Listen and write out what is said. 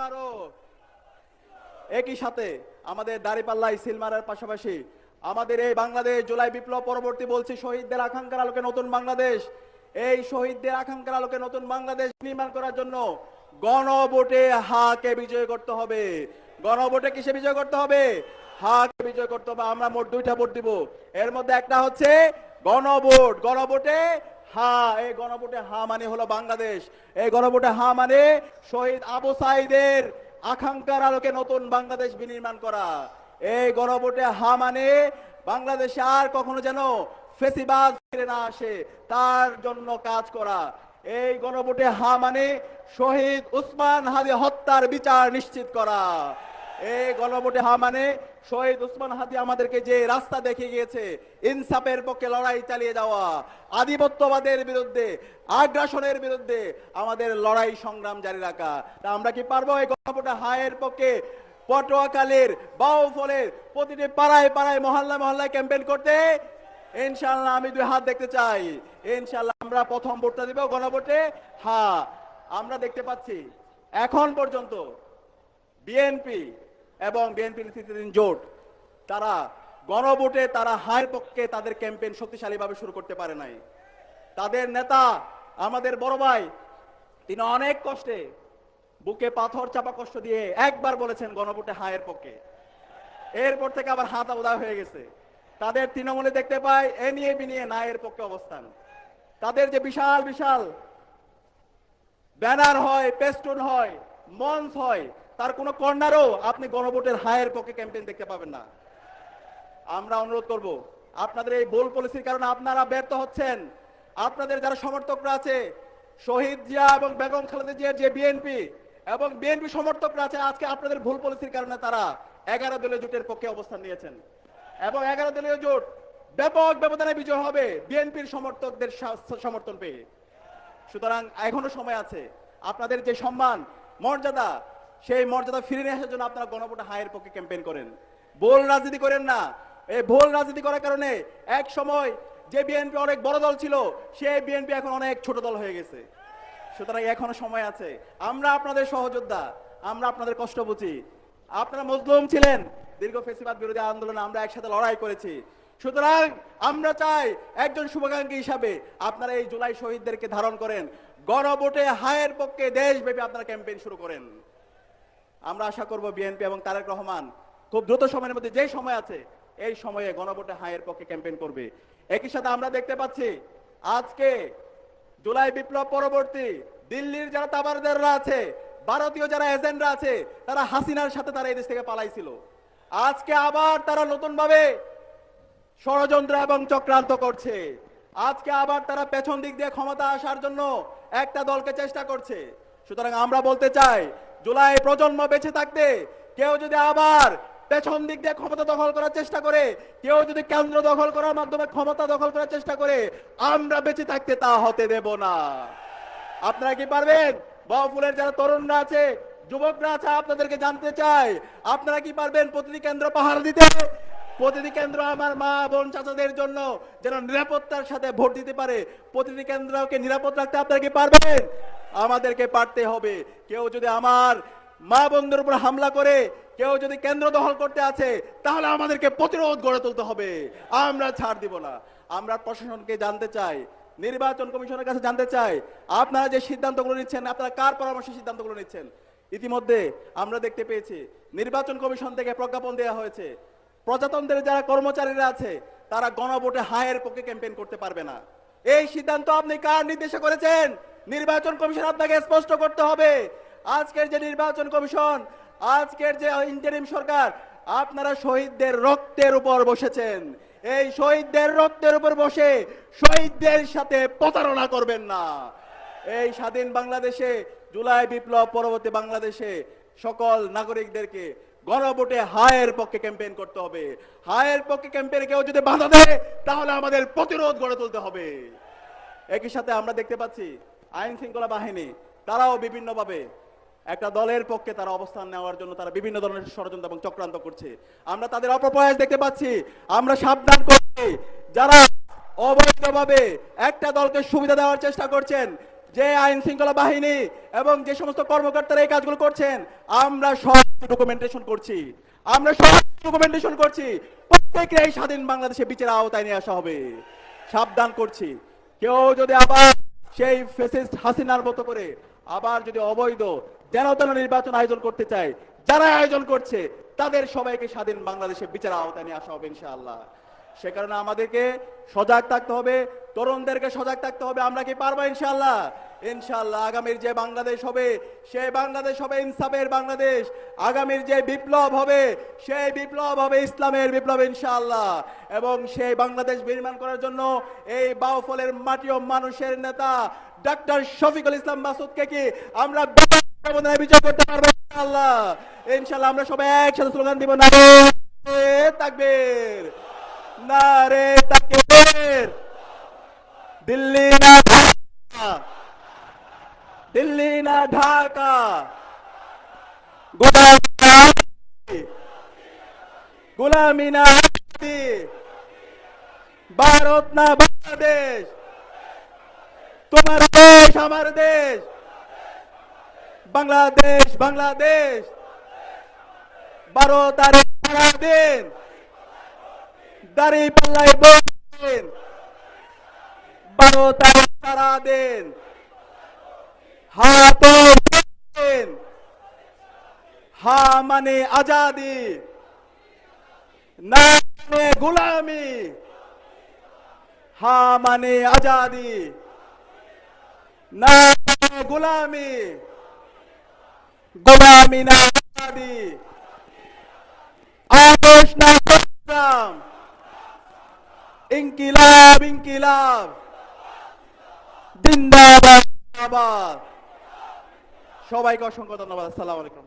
আবারও একই সাথে আমাদের দাঁড়িপাল্লায় সিল মারার পাশাপাশি আমাদের এই বাংলাদেশ জুলাই বিপ্লব পরবর্তী বলছি শহীদদের আকাঙ্ক্ষার আলোকে নতুন বাংলাদেশ, এই শহীদদের আকাঙ্ক্ষার আলোকে নতুন বাংলাদেশ নির্মাণ করার জন্য গণভোটে হাকে বিজয় করতে হবে। গণভোটে কিসে বিজয় করতে হবে? হাকে বিজয় করতে হবে। আমরা মোট 2টা ভোট দিব, এর মধ্যে একটা হচ্ছে গণভোট। গণভোটে হা, এই গণভোটে হা মানে হলো বাংলাদেশ। এই গণভোটে হা মানে শহীদ আবু সাঈদের আকাঙ্ক্ষার আলোকে নতুন বাংলাদেশ বিনির্মাণ করা। এই গণভোটে হা মানে বাংলাদেশে আর কখনো যেন ফেসিবাদ ফিরে না আসে তার জন্য কাজ করা। এই গণভোটে হা মানে শহীদ উসমান হাদি হত্যার বিচার নিশ্চিত করা। এই গণভোটে হা মানে শহীদ উসমান হাদি আমাদেরকে যে রাস্তা দেখিয়ে গিয়েছে, ইনসাফের পক্ষে লড়াই চালিয়ে যাওয়া, আধিপত্যবাদের বিরুদ্ধে, আগ্রাসনের বিরুদ্ধে আমাদের লড়াই সংগ্রাম জারি রাখা। তা আমরা কি পারবো এই গণভোটে হায়ের পক্ষে পটুয়াখালীর, বাউফলের প্রতিটি পাড়ায় পাড়ায় মহল্লা মহল্লায় ক্যাম্পেইন করতে? ইনশাআল্লাহ আমি 2 হাত দেখতে চাই। ইনশাআল্লাহ আমরা প্রথম ভোটটা দিব গণভোটে হ্যাঁ। আমরা দেখতে পাচ্ছি এখন পর্যন্ত বিএনপি এবং বিএনপি নেতৃত্বাধীন জোট তারা গণভোটে তারা হায়ের পক্ষে তাদের ক্যাম্পেইন শক্তিশালীভাবে শুরু করতে পারে নাই। তাদের নেতা আমাদের বড় ভাই তিনি অনেক কষ্টে বুকে পাথর চাপা কষ্ট দিয়ে একবার বলেছেন গণভোটে হায়ের পক্ষে, এরপর থেকে আবার হাত উদয় হয়ে গেছে। তাদের তৃণমূলে দেখতে পাই এ নিয়ে বিনিয়ে নায়ের পক্ষে অবস্থান। তাদের যে বিশাল বিশাল ব্যানার হয়, পেস্টুন হয়, মঞ্চ হয়, তার কোনো কর্নারও আপনি গণভোটের হায়ের পক্ষে ক্যাম্পেইন দেখতে পাবেন না। আমরা অনুরোধ করব, আপনাদের এই ভুল পলিসির কারণে আপনারা ব্যর্থ হচ্ছেন। আপনাদের যারা সমর্থকরা আছে, শহীদ জিয়া এবং বেগম খালেদা জিয়ার যে বিএনপি এবং বিএনপি সমর্থকরা আছে, আজকে আপনাদের ভুল পলিসির কারণে তারা 11 দলীয় জোটের পক্ষে অবস্থান নিয়েছেন এবং 11 দলীয় জোট ব্যাপক ব্যবধানে বিজয় হবে বিএনপির সমর্থকদের সমর্থন পেয়ে। সুতরাং এখনো সময় আছে। আপনাদের যে সম্মান মর্যাদা, সেই মর্যাদা ফিরিয়ে নিয়ে আসার জন্য আপনারা গণভোটে হায়ের পক্ষে ক্যাম্পেইন করেন, ভুল রাজনীতি করেন না। এই ভুল রাজনীতি করার কারণে এক সময় যে বিএনপি অনেক বড় দল ছিল, সেই বিএনপি এখন অনেক ছোট দল হয়ে গেছে। সুতরাং এখনো সময় আছে। আমরা আপনাদের সহযোদ্ধা, আমরা আপনাদের কষ্ট বুঝি। আপনারা মজলুম ছিলেন, দীর্ঘ ফেসিবাদ বিরোধী আন্দোলনে আমরা একসাথে লড়াই করেছি। সুতরাং আমরা চাই একজন শুভাকাঙ্ক্ষী হিসাবে আপনারা এই জুলাই শহীদদেরকে ধারণ করেন, গণভোটে হায়ের পক্ষে দেশব্যাপী আপনারা ক্যাম্পেইন শুরু করেন। আমরা আশা করব বিএনপি এবং তারেক রহমান খুব দ্রুত সময়ের মধ্যে, যে সময় আছে এই সময়ে গণভোটে হায়ের পক্ষে ক্যাম্পেইন করবে। একই সাথে আমরা দেখতে পাচ্ছি আজকে জুলাই বিপ্লব পরবর্তী দিল্লির যারা তাবারদাররা আছে, ভারতীয় যারা এজেন্টরা আছে, তারা হাসিনার সাথে তারা এই দেশ থেকে পালাইছিল। আজকে আবার তারা নতুন ভাবে ষড়যন্ত্র এবং চক্রান্ত করছে। আজকে আবার তারা পেছন দিক দিয়ে ক্ষমতা আসার জন্য একটা দলকে চেষ্টা করছে। সুতরাং আমরা বলতে চাই, জুলাই প্রজন্ম বেঁচে থাকতে কেউ যদি আবার পেছন দিক দিয়ে ক্ষমতা দখল করার চেষ্টা করে, কেউ যদি কেন্দ্র দখল করার মাধ্যমে ক্ষমতা দখল করার চেষ্টা করে, আমরা বেঁচে থাকতে তা হতে দেব না। আপনারা কি পারবেন? বাউফলের যারা তরুণরা আছে, যুবকরা আছে, আপনাদেরকে জানতে চাই, আপনারা কি পারবেন প্রতিটি কেন্দ্র পাহারা দিতে? প্রতিটি কেন্দ্র আমার মা বোন চাচাদের জন্য যেন নিরাপত্তার সাথে ভোট দিতে পারে, প্রতিটি কেন্দ্রকে নিরাপদ রাখতে আপনারা কি পারবেন? আমাদেরকে পারতে হবে। কেউ যদি আমার মা বোনদের উপর হামলা করে, কেউ যদি কেন্দ্র দখল করতে আছে, তাহলে আমাদেরকে প্রতিরোধ গড়ে তুলতে হবে। আমরা ছাড় দিব না। আমরা প্রশাসনকে জানতে চাই, নির্বাচন কমিশনের কাছে জানতে চাই, আপনারা যে সিদ্ধান্তগুলো নিচ্ছেন, আপনারা কার পরামর্শে সিদ্ধান্তগুলো নিচ্ছেন? ইতিমধ্যে আমরা দেখতে পেয়েছি নির্বাচন কমিশন থেকে প্রজ্ঞাপন দেওয়া হয়েছে, প্রজাতন্ত্রের যারা কর্মচারীরা আছে তারা গণভোটে হায়ের পক্ষে ক্যাম্পেইন করতে পারবে না। এই সিদ্ধান্ত আপনি কার নির্দেশে করেছেন? নির্বাচন কমিশন আপনাকে স্পষ্ট করতে হবে। আজকের যে নির্বাচন কমিশন, আজকের যে ইন্টারিম সরকার, আপনারা শহীদদের রক্তের উপর বসেছেন। এই শহীদদের রক্তের উপর বসে শহীদদের সাথে প্রতারণা করবেন না। এই স্বাধীন বাংলাদেশে, জুলাই বিপ্লব পরবর্তী বাংলাদেশে সকল নাগরিকদেরকে গণভোটে হায়ের পক্ষে ক্যাম্পেইন করতে হবে। হায়ের পক্ষে ক্যাম্পেইনে কেউ যদি বাধা দেয়, তাহলে আমাদের প্রতিরোধ গড়ে তুলতে হবে। একই সাথে আমরা দেখতে পাচ্ছি আইন শৃঙ্খলা বাহিনী তারাও বিভিন্নভাবে একটা দলের পক্ষে তারা অবস্থান নেওয়ার জন্য তারা বিভিন্ন ধরনের ষড়যন্ত্র এবং চক্রান্ত করছে। আমরা তাদের অপপ্রয়াস দেখতে পাচ্ছি। আমরা সাবধান করছি, যারা অবৈধভাবে একটা দলকে সুবিধা দেওয়ার চেষ্টা করছেন, যে আইন শৃঙ্খলা বাহিনী এবং যে সমস্ত কর্মকর্তারা এই কাজগুলো করছেন, আমরা সব ডকুমেন্টেশন করছি, আমরা সব ডকুমেন্টেশন করছি। প্রত্যেককে এই স্বাধীন বাংলাদেশে বিচারের আওতায় নিয়ে আসা হবে। সাবধান করছি, কেউ যদি আবার সেই ফ্যাসিস্ট হাসিনার মতো করে আবার যদি অবৈধ যেন তেন নির্বাচন আয়োজন করতে চায়, যারা আয়োজন করছে তাদের সবাইকে স্বাধীন বাংলাদেশে বিচারের আওতায় নিয়ে আসা হবে ইনশাআল্লাহ। সে কারণে আমাদেরকে সজাগ থাকতে হবে, তরুণদেরকে সজাগ থাকতে হবে। আমরা কি পারবো ইনশাআল্লাহ? ইনশাআল্লাহ আগামীর যে বাংলাদেশ হবে সেই বাংলাদেশ হবে ইনসাফের বাংলাদেশ। আগামীর যে বিপ্লব হবে সেই বিপ্লব হবে ইসলামের বিপ্লব ইনশাআল্লাহ। এবং সেই বাংলাদেশ নির্মাণ করার জন্য এই বাউফলের মাটি ও মানুষের নেতা ডক্টর শফিকুল ইসলাম মাসুদকে কি আমরা বিজয় করতে পারবো ইনশাআল্লাহ। ইনশাআল্লাহ আমরা সবাই একসাথে স্লোগান দিব, নারে তাকবীর, নারে তাকবীর। দিল্লি না ঢাকা, দিল্লি না ঢাকা, গোলামি না ভারত না বাংলাদেশ, তোমার দেশ আমার দেশ, বাংলাদেশ বাংলাদেশ, ভারত আর সারাদিন দাঁড়িয়ে পাল্লায় বসেন, ভারত আর সারাদিন হাত হা মানে আজাদি, না মানে গোলামি, হা মানে আজাদি, না মানে গোলামি, গোলামি না আজাদি, আদর্শ না সংগ্রাম, ইনকিলাব ইনকিলাব, জিন্দাবাদ জিন্দাবাদ। সবাইকে অসংখ্য ধন্যবাদ। আসসালামু আলাইকুম।